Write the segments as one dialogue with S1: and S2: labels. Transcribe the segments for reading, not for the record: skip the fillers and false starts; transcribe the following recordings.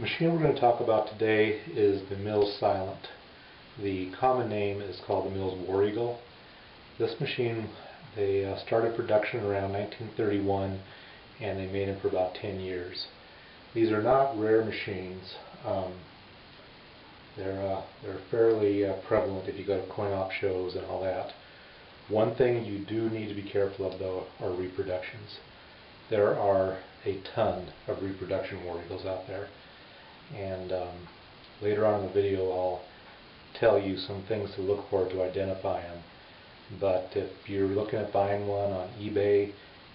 S1: machine we're going to talk about today is the Mills Silent. The common name is called the Mills War Eagle. This machine, they started production around 1931 and they made them for about 10 years. These are not rare machines. They're fairly prevalent if you go to coin-op shows and all that. One thing you do need to be careful of though are reproductions. There are a ton of reproduction War Eagles out there, and later on in the video I'll tell you some things to look for to identify them. But if you're looking at buying one on eBay,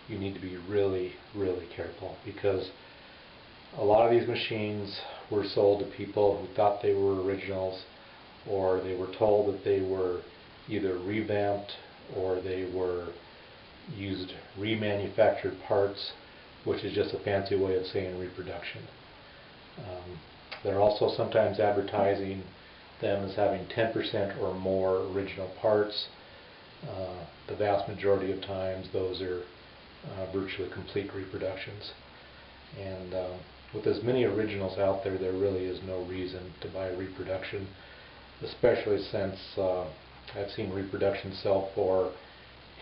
S1: you need to be really careful, because a lot of these machines were sold to people who thought they were originals, or they were told that they were either revamped or they were used remanufactured parts, which is just a fancy way of saying reproduction. They're also sometimes advertising them as having 10% or more original parts. The vast majority of times those are virtually complete reproductions. And with as many originals out there, there really is no reason to buy a reproduction, especially since I've seen reproductions sell for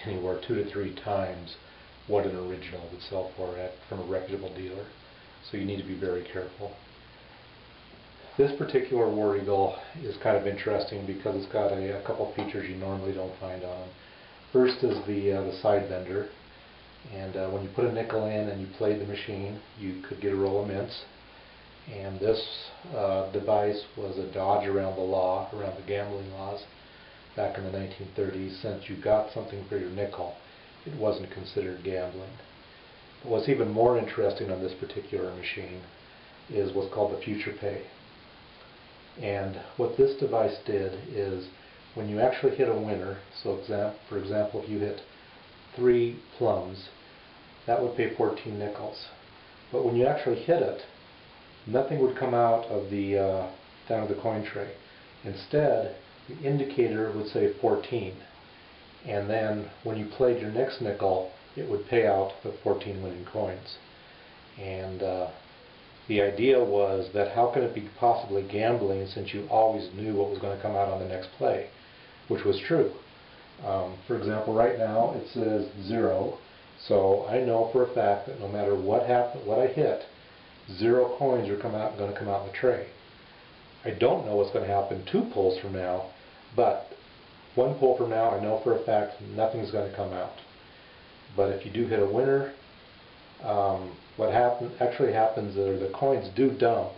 S1: anywhere 2 to 3 times what an original would sell for from a reputable dealer. So you need to be very careful. This particular War Eagle is kind of interesting because it's got a couple features you normally don't find on them. First is the side bender, and when you put a nickel in and you played the machine, you could get a roll of mints. And this device was a dodge around the law, around the gambling laws back in the 1930s. Since you got something for your nickel, it wasn't considered gambling. But what's even more interesting on this particular machine is what's called the future pay. And what this device did is, when you actually hit a winner, so for example if you hit 3 plums, that would pay 14 nickels. But when you actually hit it, nothing would come out of the down of the coin tray. Instead, the indicator would say 14, and then when you played your next nickel, it would pay out the 14 winning coins. And the idea was that how can it be possibly gambling, since you always knew what was going to come out on the next play, which was true. For example, right now it says 0, so I know for a fact that no matter what I hit, 0 coins are going to come out in the tray. I don't know what's going to happen 2 pulls from now, but 1 pull from now I know for a fact nothing's going to come out. But if you do hit a winner, what actually happens is the coins do dump,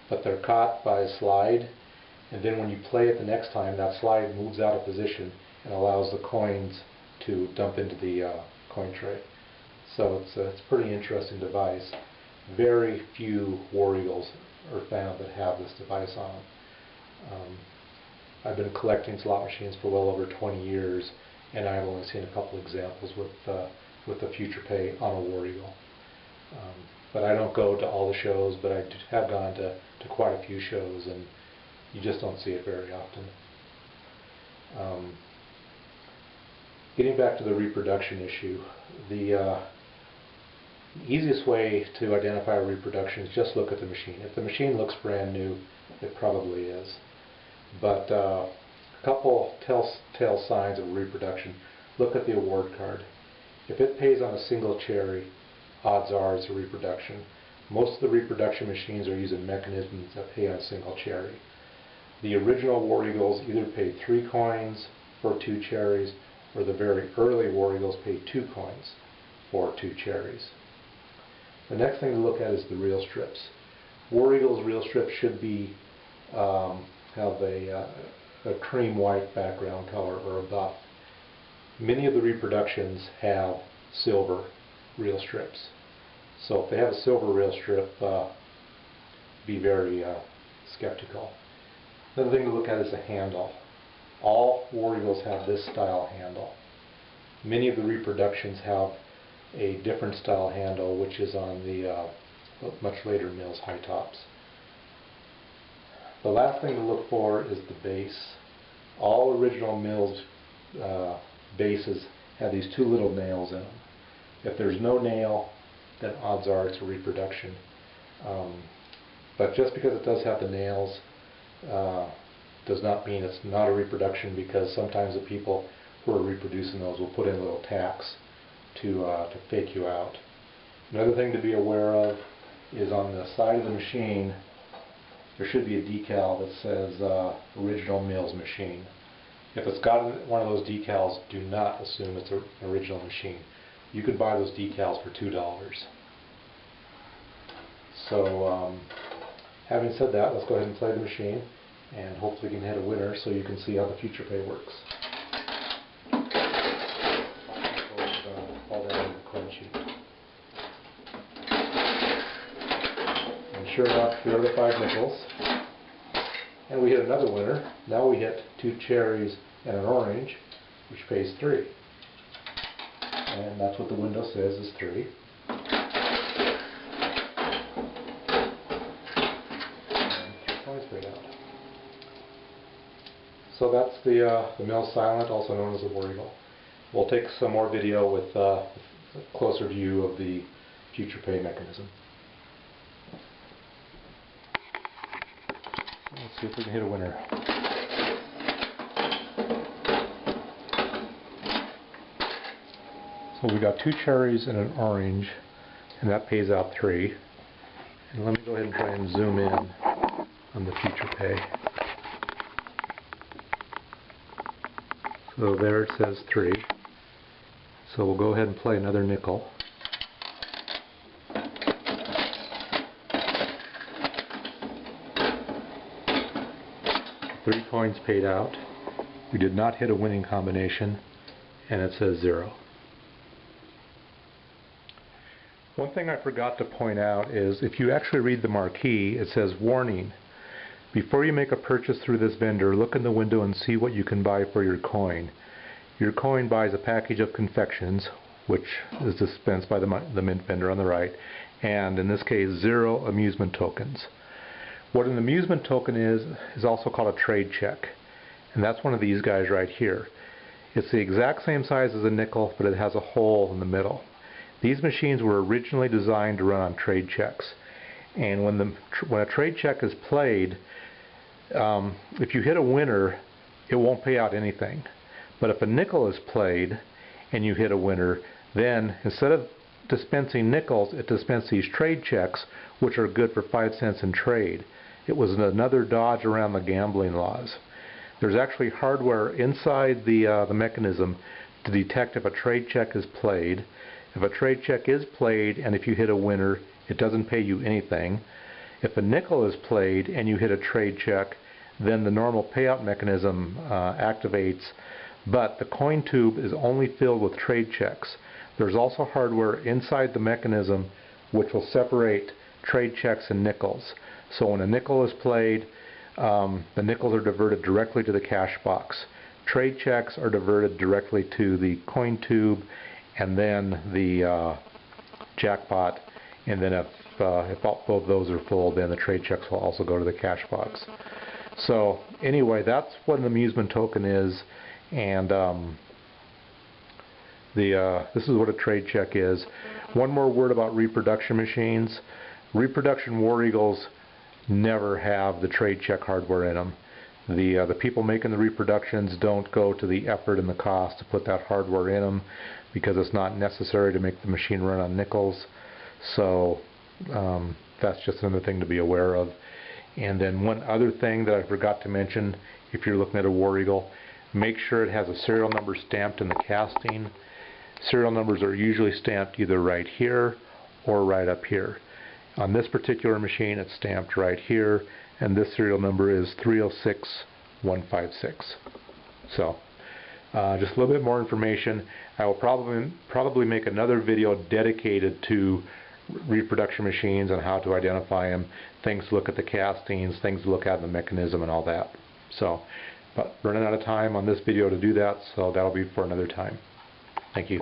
S1: but they're caught by a slide, and then when you play it the next time, that slide moves out of position and allows the coins to dump into the coin tray. So it's a pretty interesting device. Very few War Eagles are found that have this device on them. I've been collecting slot machines for well over 20 years, and I've only seen a couple examples with the future pay on a War Eagle. But I don't go to all the shows, but I have gone to quite a few shows, and you just don't see it very often. Getting back to the reproduction issue, the easiest way to identify a reproduction is just look at the machine. If the machine looks brand new, it probably is. But a couple telltale signs of reproduction: look at the award card. If it pays on a single cherry, odds are it's a reproduction. Most of the reproduction machines are using mechanisms that pay on a single cherry. The original War Eagles either paid 3 coins for 2 cherries, or the very early War Eagles paid 2 coins for 2 cherries. The next thing to look at is the reel strips. War Eagles reel strips should be have a cream white background color or a buff. Many of the reproductions have silver reel strips. So if they have a silver reel strip, be very skeptical. Another thing to look at is the handle. All War Eagles have this style handle. Many of the reproductions have a different style handle, which is on the much later Mills high tops. The last thing to look for is the base. All original Mills bases have these 2 little nails in them. If there's no nail, then odds are it's a reproduction. But just because it does have the nails does not mean it's not a reproduction, because sometimes the people who are reproducing those will put in little tacks to fake you out. Another thing to be aware of is on the side of the machine there should be a decal that says original Mills machine. If it's got one of those decals, do not assume it's an original machine. You could buy those decals for $2. So having said that, let's go ahead and play the machine, and hopefully we can hit a winner so you can see how the future pay works. All that in the coin sheet. And sure enough, here are the 5 nickels. And we hit another winner. Now we hit 2 cherries and an orange, which pays 3. And that's what the window says is 3. So that's the Mills Silent, also known as the War Eagle. We'll take some more video with a closer view of the future pay mechanism. Let's see if we can hit a winner. So we got 2 cherries and an orange, and that pays out 3. And let me go ahead and try and zoom in on the future pay. So there it says 3. So we'll go ahead and play another nickel. Three coins paid out. We did not hit a winning combination, and it says 0. One thing I forgot to point out is if you actually read the marquee, it says, "Warning. Before you make a purchase through this vendor, look in the window and see what you can buy for your coin. Your coin buys a package of confections," which is dispensed by the mint vendor on the right, and in this case 0 amusement tokens. What an amusement token is also called a trade check, and that's one of these guys right here. It's the exact same size as a nickel, but it has a hole in the middle. These machines were originally designed to run on trade checks, and when a trade check is played, if you hit a winner, it won't pay out anything. But if a nickel is played and you hit a winner, then instead of dispensing nickels, it dispenses these trade checks, which are good for 5 cents in trade. It was another dodge around the gambling laws. There's actually hardware inside the mechanism to detect if a trade check is played. If a trade check is played and if you hit a winner, it doesn't pay you anything. If a nickel is played and you hit a trade check, then the normal payout mechanism activates, but the coin tube is only filled with trade checks. There's also hardware inside the mechanism which will separate trade checks and nickels. So when a nickel is played, the nickels are diverted directly to the cash box. Trade checks are diverted directly to the coin tube and then the jackpot, and then if both of those are full, then the trade checks will also go to the cash box. So anyway, that's what an amusement token is, and this is what a trade check is. One more word about reproduction machines. Reproduction War Eagles never have the trade check hardware in them. The people making the reproductions don't go to the effort and the cost to put that hardware in them because it's not necessary to make the machine run on nickels. So that's just another thing to be aware of. And then one other thing that I forgot to mention, if you're looking at a War Eagle, make sure it has a serial number stamped in the casting. Serial numbers are usually stamped either right here or right up here. On this particular machine it's stamped right here, and this serial number is 306156. So just a little bit more information. I will probably make another video dedicated to reproduction machines and how to identify them, things to look at the castings, things to look at in the mechanism and all that. So, but running out of time on this video to do that, so that'll be for another time. Thank you.